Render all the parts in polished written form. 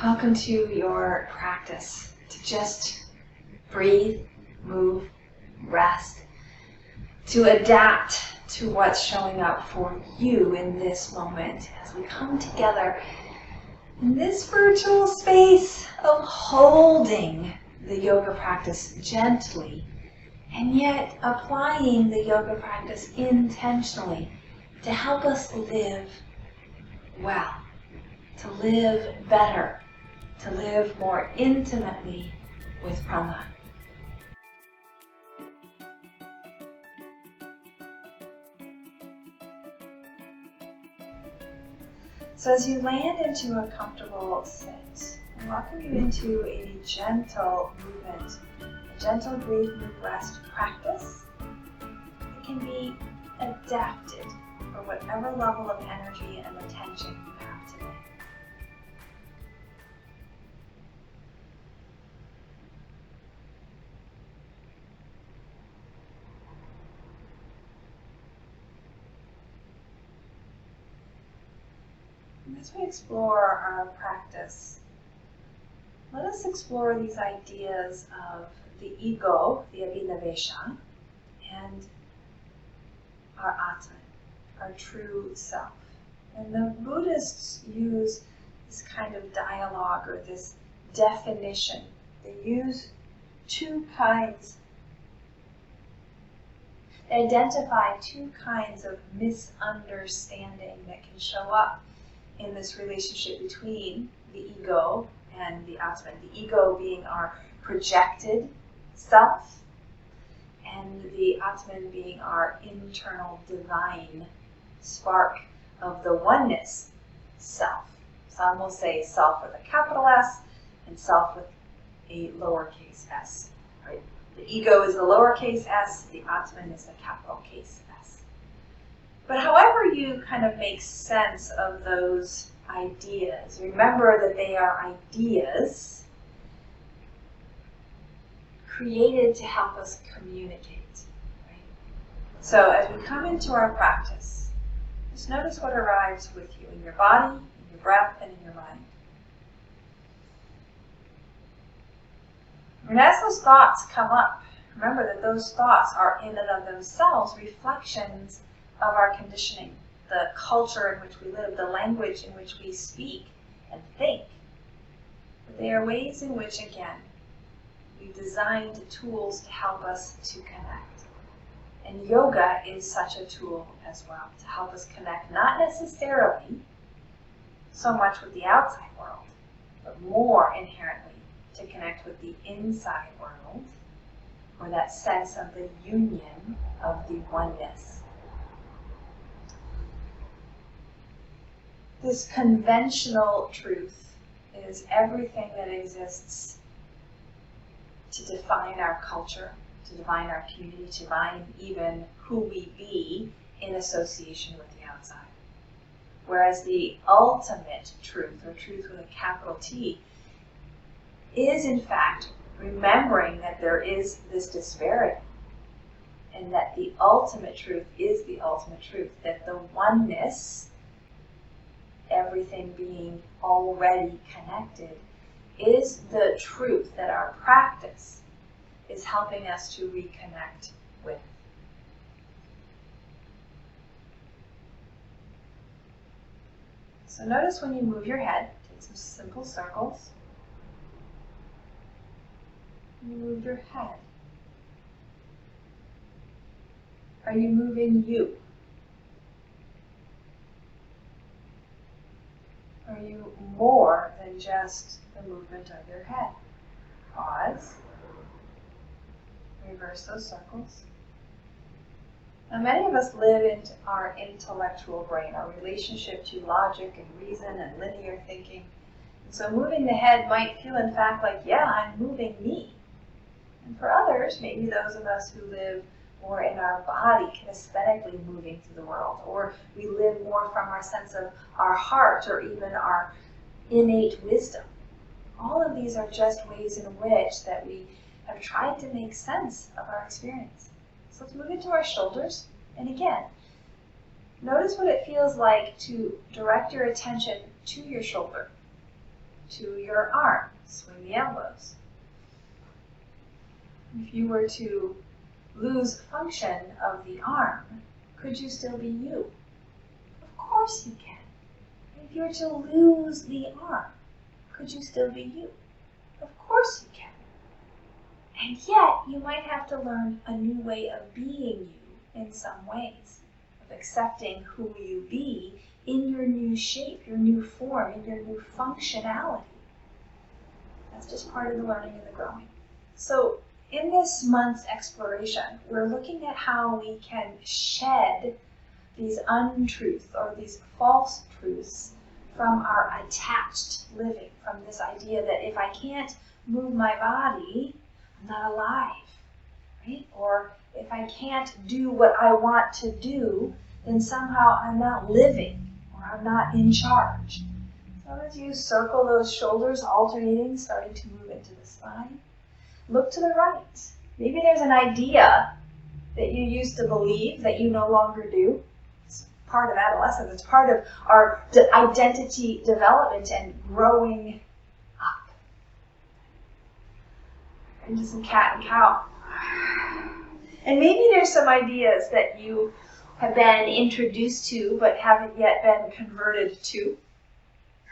Welcome to your practice to just breathe, move, rest, to adapt to what's showing up for you in this moment as we come together in this virtual space of holding the yoga practice gently and yet applying the yoga practice intentionally to help us live well, to live better, to live more intimately with Brahma. So as you land into a comfortable sit, I welcome you into a gentle movement, a gentle breathe, move, rest practice that can be adapted for whatever level of energy and attention you have today. As we explore our practice, let us explore these ideas of the ego, the abhinavesha, and our atman, our true self. And the Buddhists use this kind of dialogue or this definition. They use two kinds. They identify two kinds of misunderstanding that can show up in this relationship between the ego and the atman. The ego being our projected self, and the atman being our internal divine spark of the oneness self. Some will say self with a capital S and self with a lowercase s. Right? The ego is the lowercase s, the atman is the capital case S. But however you kind of make sense of those ideas, remember that they are ideas created to help us communicate. Right? So as we come into our practice, just notice what arrives with you in your body, in your breath, and in your mind. And as those thoughts come up, remember that those thoughts are in and of themselves reflections of our conditioning, the culture in which we live, the language in which we speak and think. But they are ways in which, again, we've designed tools to help us to connect. And yoga is such a tool as well, to help us connect, not necessarily so much with the outside world, but more inherently to connect with the inside world, or that sense of the union of the oneness. This conventional truth is everything that exists to define our culture, to define our community, to define even who we be in association with the outside. Whereas the ultimate truth, or truth with a capital T, is in fact remembering that there is this disparity, and that the ultimate truth is the ultimate truth, that the oneness, everything being already connected, is the truth that our practice is helping us to reconnect with. So notice when you move your head, take some simple circles. You move your head. Are you moving you? Are you more than just the movement of your head? Pause. Reverse those circles. Now, many of us live in our intellectual brain, our relationship to logic and reason and linear thinking. And so moving the head might feel in fact like, yeah, I'm moving me. And for others, maybe those of us who live more in our body, kinesthetically moving through the world, or we live more from our sense of our heart, or even our innate wisdom. All of these are just ways in which that we have tried to make sense of our experience. So let's move into our shoulders, and again, notice what it feels like to direct your attention to your shoulder, to your arm. Swing the elbows. If you were to lose function of the arm, could you still be you? Of course you can. If you were to lose the arm, could you still be you? Of course you can. And yet, you might have to learn a new way of being you in some ways, of accepting who you be in your new shape, your new form, in your new functionality. That's just part of the learning and the growing. So, in this month's exploration, we're looking at how we can shed these untruths or these false truths from our attached living, from this idea that if I can't move my body, I'm not alive, right? Or if I can't do what I want to do, then somehow I'm not living or I'm not in charge. So as you circle those shoulders, alternating, starting to move into the spine, look to the right. Maybe there's an idea that you used to believe that you no longer do. It's part of adolescence. It's part of our identity development and growing up. Into some cat and cow. And maybe there's some ideas that you have been introduced to but haven't yet been converted to.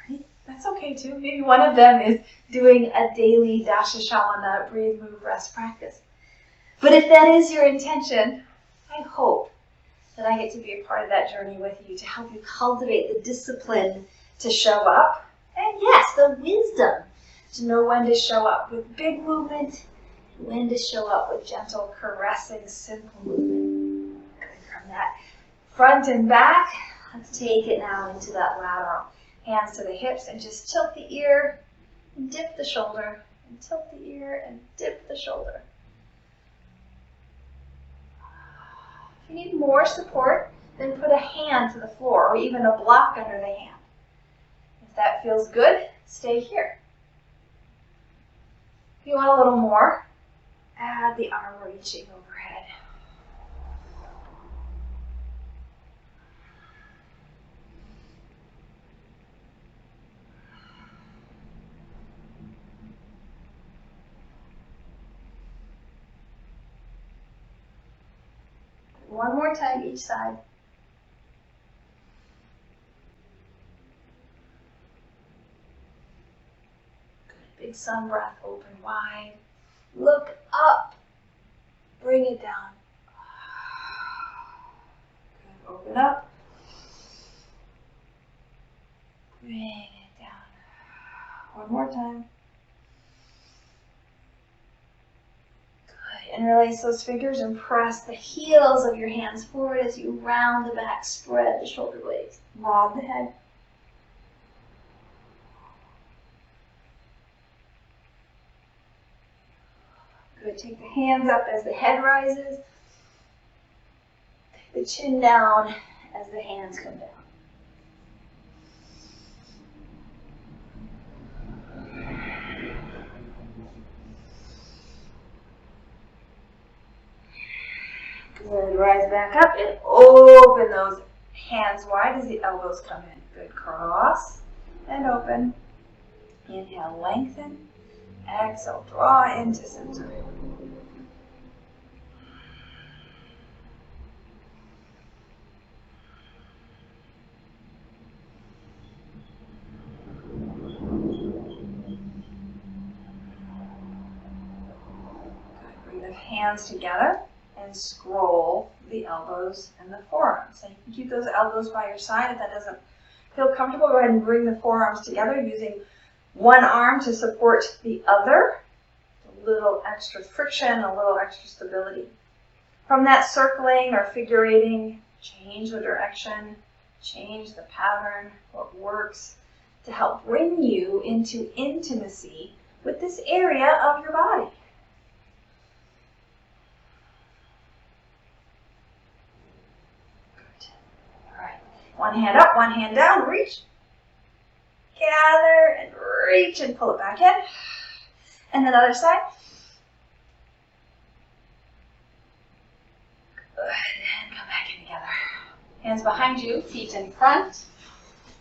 Right? That's okay too. Maybe one of them is doing a daily Dasha Shavana breathe, move, rest practice. But if that is your intention, I hope that I get to be a part of that journey with you to help you cultivate the discipline to show up. And yes, the wisdom to know when to show up with big movement and when to show up with gentle, caressing, simple movement. Good. From that front and back, let's take it now into that lateral. Hands to the hips and just tilt the ear and dip the shoulder and tilt the ear and dip the shoulder. If you need more support, then put a hand to the floor or even a block under the hand. If that feels good, stay here. If you want a little more, add the arm reaching overhead. One more time each side. Good. Big sun breath, open wide. Look up. Bring it down. Good. Open up. Bring it down. One more time. And release those fingers and press the heels of your hands forward as you round the back, spread the shoulder blades, nod the head. Good. Take the hands up as the head rises. Take the chin down as the hands come down. Good. Rise back up and open those hands wide as the elbows come in. Good. Cross and open. Inhale, lengthen. Exhale, draw into center. Good. Bring the hands together and scroll the elbows and the forearms. And you can keep those elbows by your side. If that doesn't feel comfortable, go ahead and bring the forearms together using one arm to support the other. A little extra friction, a little extra stability. From that circling or figurating, change the direction, change the pattern, what works to help bring you into intimacy with this area of your body. One hand up, one hand down, reach. Gather and reach and pull it back in. And then other side. Good, and come back in together. Hands behind you, feet in front.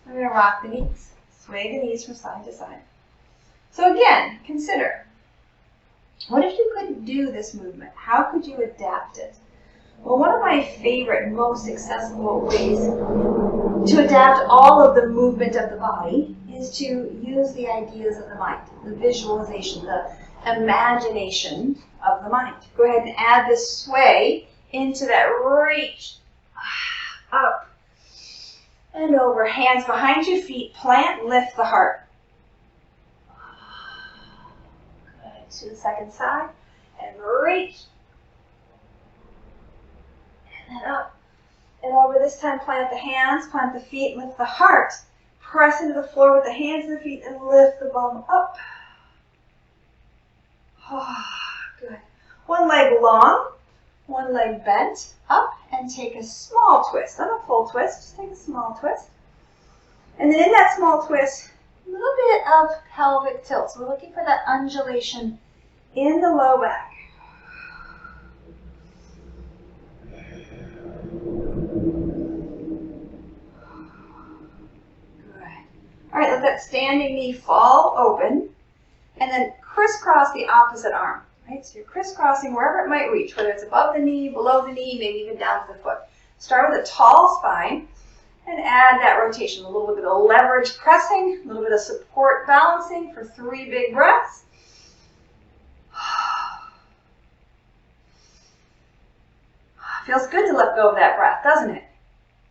We're going to rock the knees. Sway the knees from side to side. So again, consider, what if you couldn't do this movement? How could you adapt it? Well, one of my favorite, most accessible ways to adapt all of the movement of the body is to use the ideas of the mind, the visualization, the imagination of the mind. Go ahead and add this sway into that reach, up and over. Hands behind your feet, plant, lift the heart. Good. To the second side, and reach. And then up and over. This time, plant the hands, plant the feet, lift the heart. Press into the floor with the hands and the feet and lift the bum up. Good. One leg long, one leg bent, up, and take a small twist. Not a full twist, just take a small twist. And then in that small twist, a little bit of pelvic tilt. So we're looking for that undulation in the low back. All right, let that standing knee fall open, and then crisscross the opposite arm. Right, so you're crisscrossing wherever it might reach, whether it's above the knee, below the knee, maybe even down to the foot. Start with a tall spine, and add that rotation. A little bit of leverage pressing, a little bit of support balancing for 3 big breaths. Feels good to let go of that breath, doesn't it?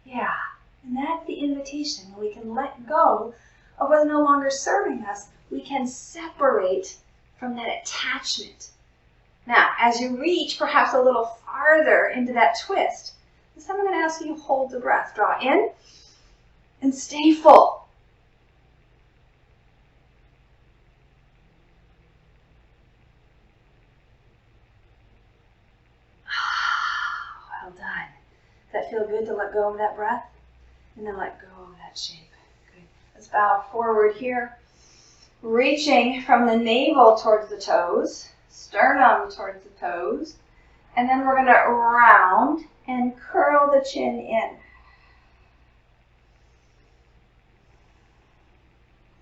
Yeah, and that's the invitation. We can let go of what's no longer serving us. We can separate from that attachment. Now, as you reach perhaps a little farther into that twist, this time I'm going to ask you to hold the breath. Draw in and stay full. Well done. Does that feel good to let go of that breath? And then let go of that shape. Good. Let's bow forward here. Reaching from the navel towards the toes, sternum towards the toes, and then we're going to round and curl the chin in.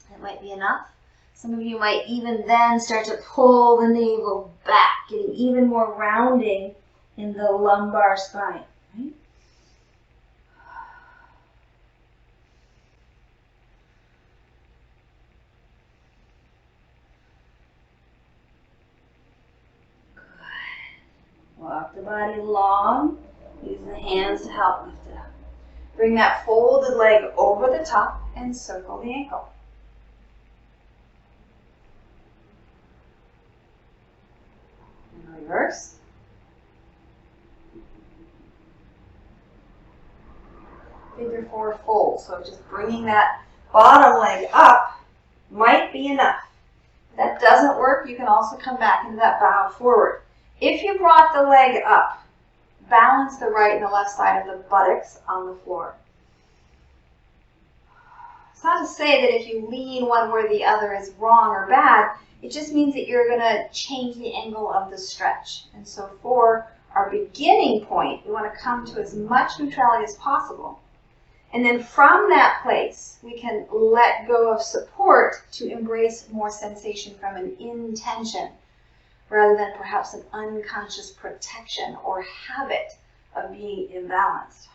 That might be enough. Some of you might even then start to pull the navel back, getting even more rounding in the lumbar spine. Right? Walk the body long. Use the hands to help lift it up. Bring that folded leg over the top and circle the ankle. And reverse. Figure 4 fold. So just bringing that bottom leg up might be enough. If that doesn't work, you can also come back into that bow forward. If you brought the leg up, balance the right and the left side of the buttocks on the floor. It's not to say that if you lean one way or the other is wrong or bad. It just means that you're going to change the angle of the stretch. And so for our beginning point, we want to come to as much neutrality as possible. And then from that place, we can let go of support to embrace more sensation from an intention, rather than perhaps an unconscious protection or habit of being imbalanced.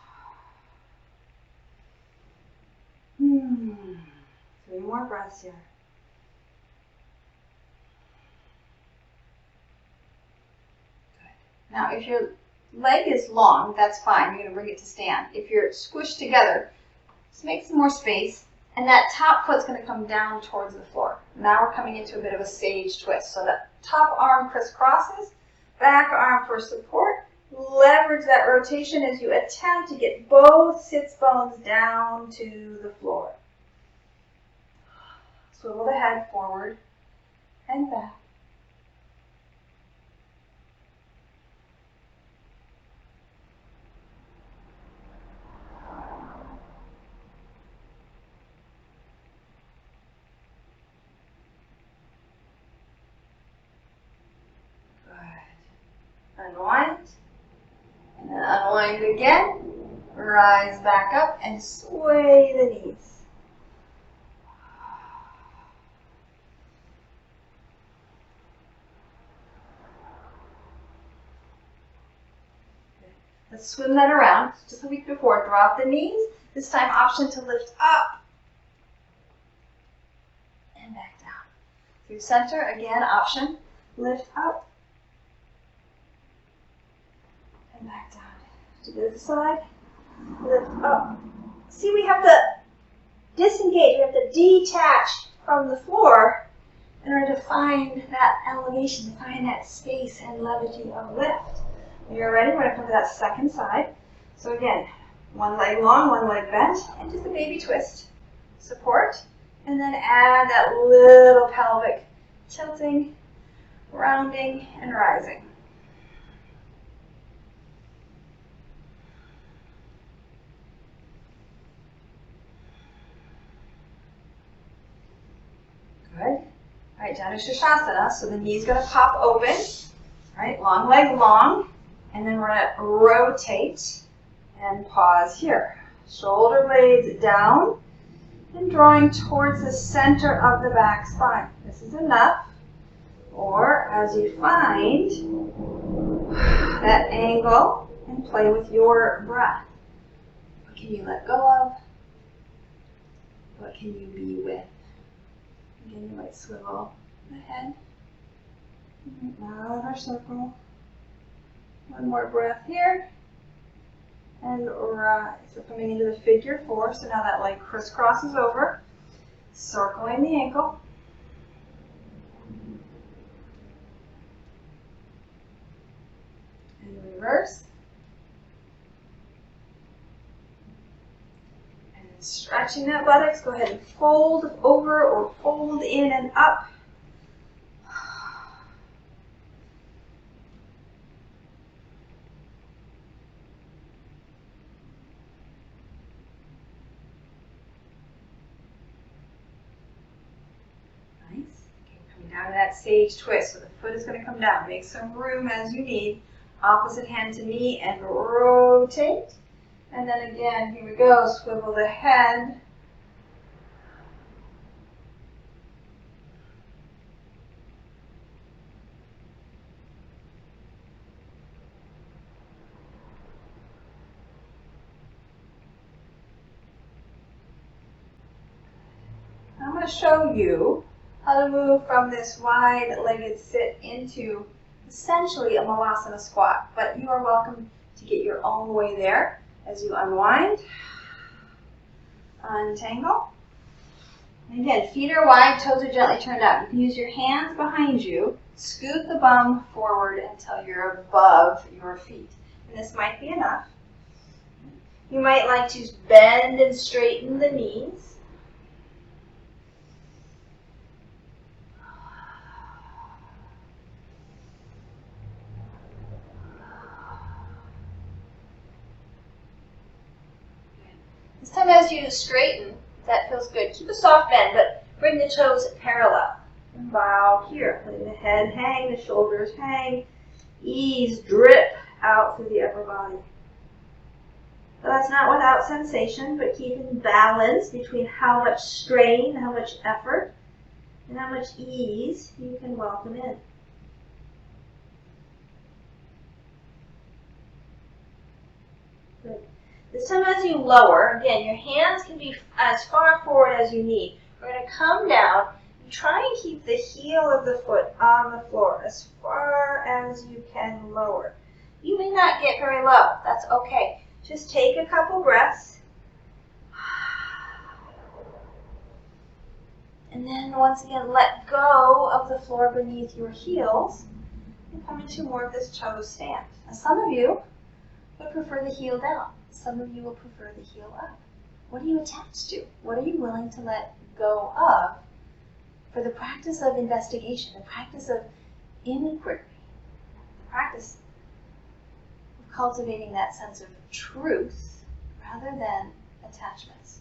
3 more breaths here. Good. Now, if your leg is long, that's fine. You're going to bring it to stand. If you're squished together, just make some more space. And that top foot's going to come down towards the floor. Now we're coming into a bit of a sage twist. So that top arm crisscrosses, back arm for support. Leverage that rotation as you attempt to get both sits bones down to the floor. Swivel the head forward and back. Unwind, and then unwind again, rise back up and sway the knees. Let's swim that around. Just like we did before, drop the knees. This time, option to lift up and back down. Through center, again, option, lift up and back down. To the other side, lift up. See, we have to disengage, we have to detach from the floor in order to find that elevation, to find that space and levity of lift. When you're ready, we're going to come to that second side. So again, one leg long, one leg bent, and just a baby twist. Support, and then add that little pelvic tilting, rounding, and rising. Good. All right, down to Shastasana. So the knee's going to pop open. All right, long leg long. And then we're going to rotate and pause here. Shoulder blades down and drawing towards the center of the back spine. This is enough. Or as you find that angle and play with your breath. What can you let go of? What can you be with? Again, you might swivel the head. Now in our circle. One more breath here. And rise. We're coming into the figure four. So now that leg crisscrosses over. Circling the ankle. And reverse. And stretching that buttocks. Go ahead and fold over or fold in and up. Down to that sage twist. So the foot is going to come down. Make some room as you need. Opposite hand to knee and rotate. And then again, here we go. Swivel the head. I'm going to show you how to move from this wide-legged sit into essentially a Molassana Squat. But you are welcome to get your own way there as you unwind, untangle. And again, feet are wide, toes are gently turned out. You can use your hands behind you, scoot the bum forward until you're above your feet. And this might be enough. You might like to bend and straighten the knees. This time as you straighten, that feels good. Keep a soft bend, but bring the toes parallel. And bow here. Letting the head hang, the shoulders hang. Ease, drip out through the upper body. So that's not without sensation, but keeping balance between how much strain, how much effort, and how much ease you can welcome in. Good. This time as you lower, again, your hands can be as far forward as you need. We're going to come down and try and keep the heel of the foot on the floor as far as you can lower. You may not get very low. That's okay. Just take a couple breaths. And then once again, let go of the floor beneath your heels and come into more of this toe stand. Now, some of you would prefer the heel down. Some of you will prefer the heel up. What are you attached to? What are you willing to let go of for the practice of investigation, the practice of inquiry, the practice of cultivating that sense of truth rather than attachments?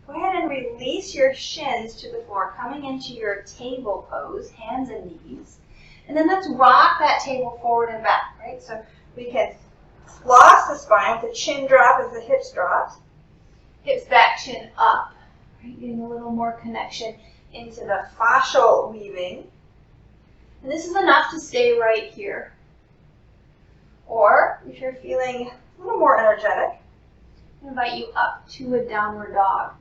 Go ahead and release your shins to the floor, coming into your table pose, hands and knees. And then let's rock that table forward and back, right? So we can floss the spine with the chin drop as the hips drop. Hips back, chin up. Right? Getting a little more connection into the fascial weaving. And this is enough to stay right here. Or if you're feeling a little more energetic. I invite you up to a downward dog.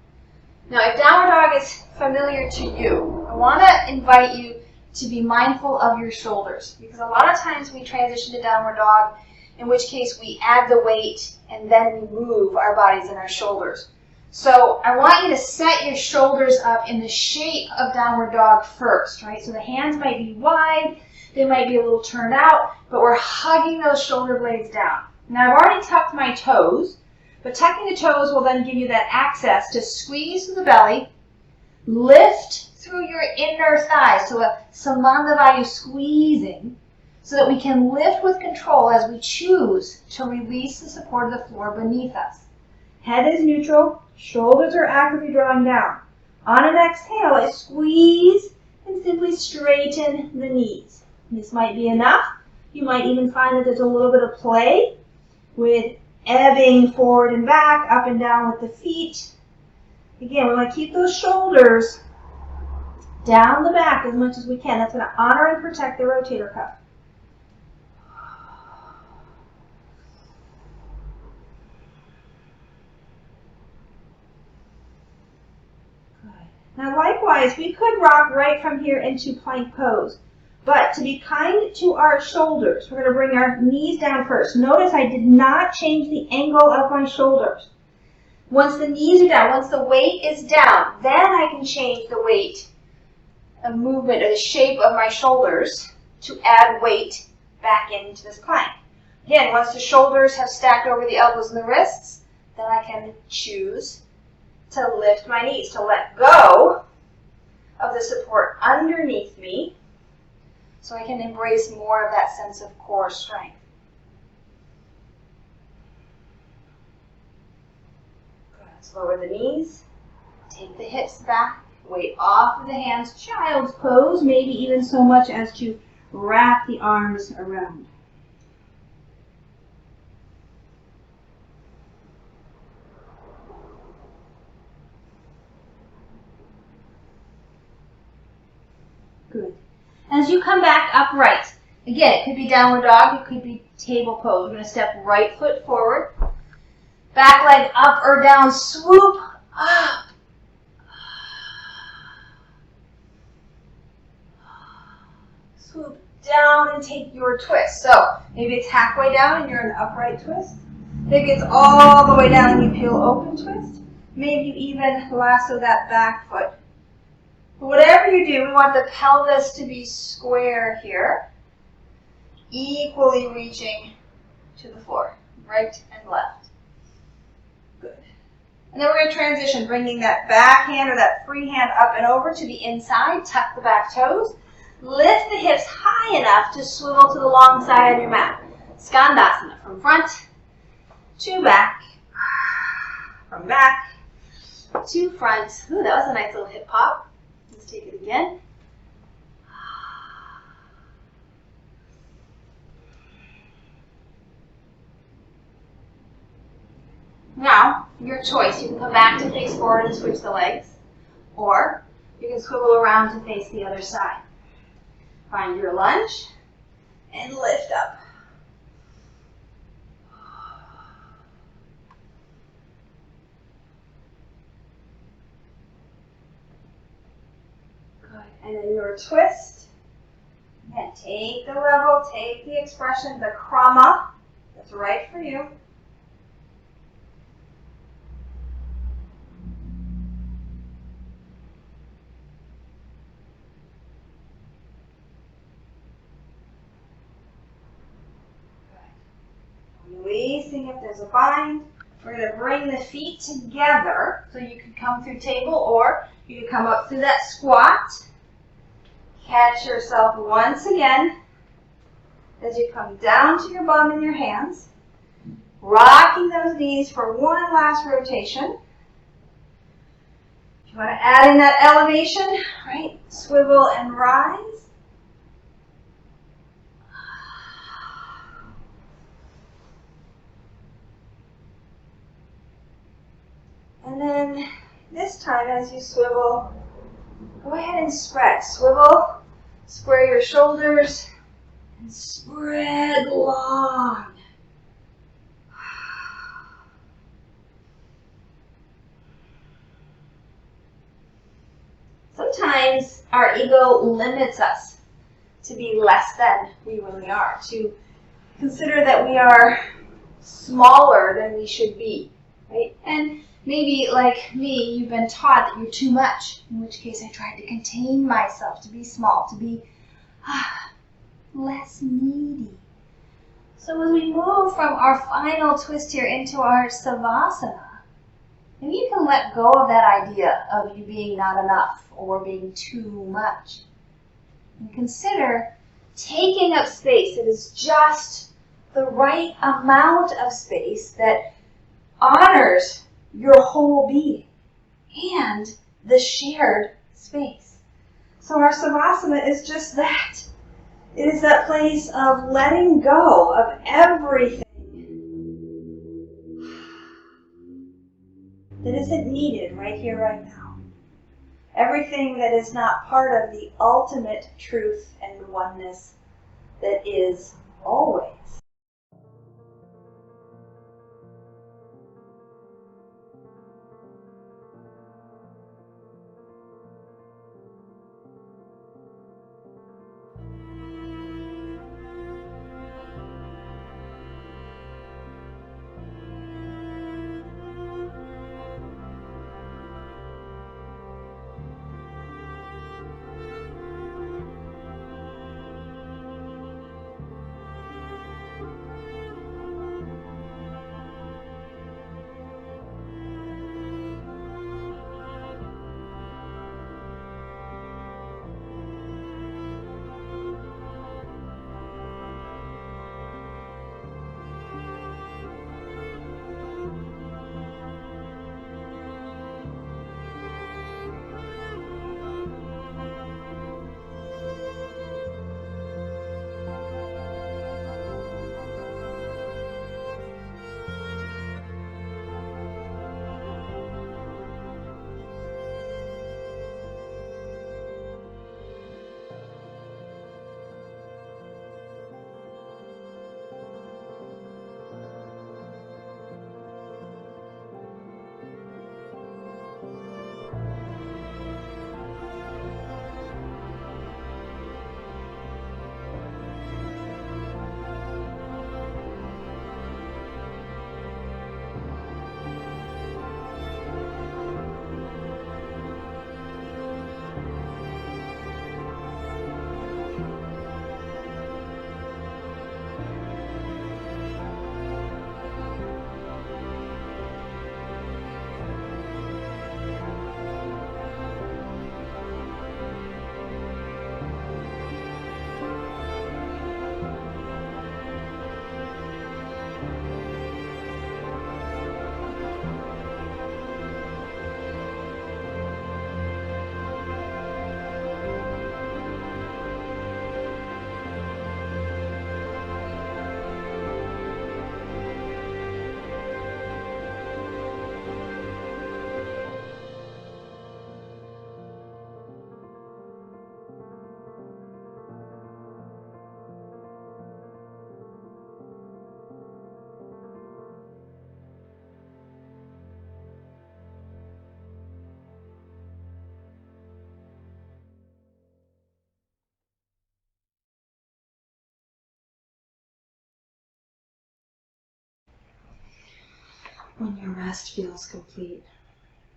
Now, if downward dog is familiar to you, I want to invite you to be mindful of your shoulders, because a lot of times we transition to downward dog, in which case we add the weight and then we move our bodies and our shoulders. So I want you to set your shoulders up in the shape of downward dog first, right? So the hands might be wide, they might be a little turned out, but we're hugging those shoulder blades down. Now I've already tucked my toes, but tucking the toes will then give you that access to squeeze through the belly, lift through your inner thighs, so a Samandavayu squeezing, so that we can lift with control as we choose to release the support of the floor beneath us. Head is neutral, shoulders are actively drawing down. On an exhale, I squeeze and simply straighten the knees. This might be enough. You might even find that there's a little bit of play with ebbing forward and back, up and down with the feet. Again, we want to keep those shoulders down the back as much as we can. That's going to honor and protect the rotator cuff. Good. Now likewise, we could rock right from here into plank pose. But to be kind to our shoulders, we're going to bring our knees down first. Notice I did not change the angle of my shoulders. Once the knees are down, once the weight is down, then I can change the weight, a movement or the shape of my shoulders to add weight back into this plank. Again, once the shoulders have stacked over the elbows and the wrists, then I can choose to lift my knees, to let go of the support underneath me, so I can embrace more of that sense of core strength. Good. Let's lower the knees, take the hips back, weight off of the hands, child's pose, maybe even so much as to wrap the arms around. Good. As you come back upright, again, it could be downward dog, it could be table pose. We're going to step right foot forward, back leg up or down, swoop up. Swoop down and take your twist. So maybe it's halfway down and you're in an upright twist. Maybe it's all the way down and you peel open twist. Maybe you even lasso that back foot. Whatever you do, we want the pelvis to be square here, equally reaching to the floor, right and left. Good. And then we're going to transition, bringing that back hand or that free hand up and over to the inside, tuck the back toes, lift the hips high enough to swivel to the long side of your mat. Skandasana, from front to back, from back to front. Ooh, that was a nice little hip pop. Let's take it again. Now, your choice. You can come back to face forward and switch the legs, or you can swivel around to face the other side. Find your lunge and lift up. And then your twist. Again, take the level, take the expression, the krama that's right for you. Good. Releasing if there's a bind. We're going to bring the feet together. So you can come through table or you can come up through that squat. Catch yourself once again as you come down to your bum in your hands, rocking those knees for one last rotation. If you want to add in that elevation, right, swivel and rise. And then this time as you swivel, go ahead and spread. Swivel, square your shoulders, and spread long. our ego limits us to be less than we really are, to consider that we are smaller than we should be, right? And maybe, like me, you've been taught that you're too much, in which case I tried to contain myself, to be small, to be less needy. So as we move from our final twist here into our savasana, maybe you can let go of that idea of you being not enough or being too much. And consider taking up space that is just the right amount of space that honors your whole being and the shared space. So our savasana is just that. It is that place of letting go of everything that isn't needed right here, right now. Everything that is not part of the ultimate truth and oneness that is always. When your rest feels complete,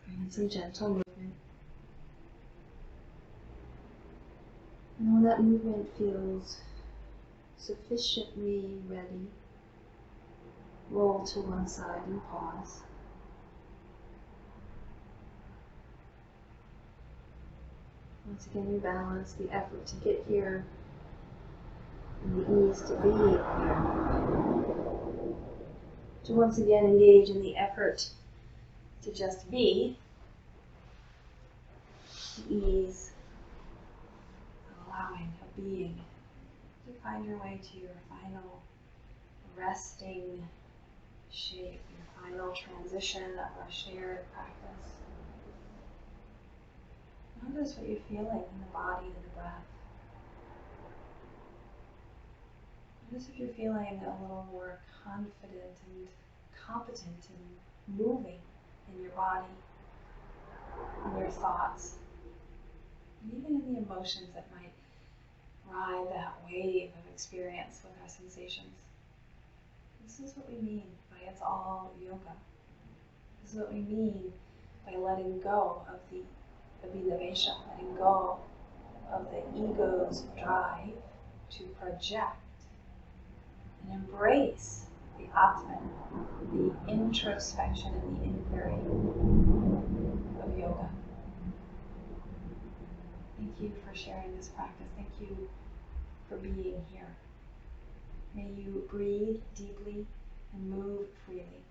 bring in some gentle movement. And when that movement feels sufficiently ready, roll to one side and pause. Once again, you balance the effort to get here and the ease to be here. To once again engage in the effort to just be, the ease of allowing, of being, to find your way to your final resting shape, your final transition of our shared practice. Notice what you're feeling in the body and the breath. Notice if you're feeling a little more confident and competent in moving in your body, in your thoughts. and even in the emotions that might ride that wave of experience with our sensations. This is what we mean by it's all yoga. This is what we mean by letting go of the abhinivesha, letting go of the ego's drive to project and embrace the Atman, the introspection and the inquiry of yoga. Thank you for sharing this practice. Thank you for being here. May you breathe deeply and move freely.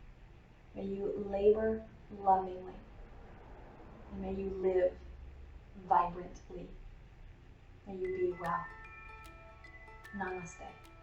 May you labor lovingly. And may you live vibrantly. May you be well. Namaste.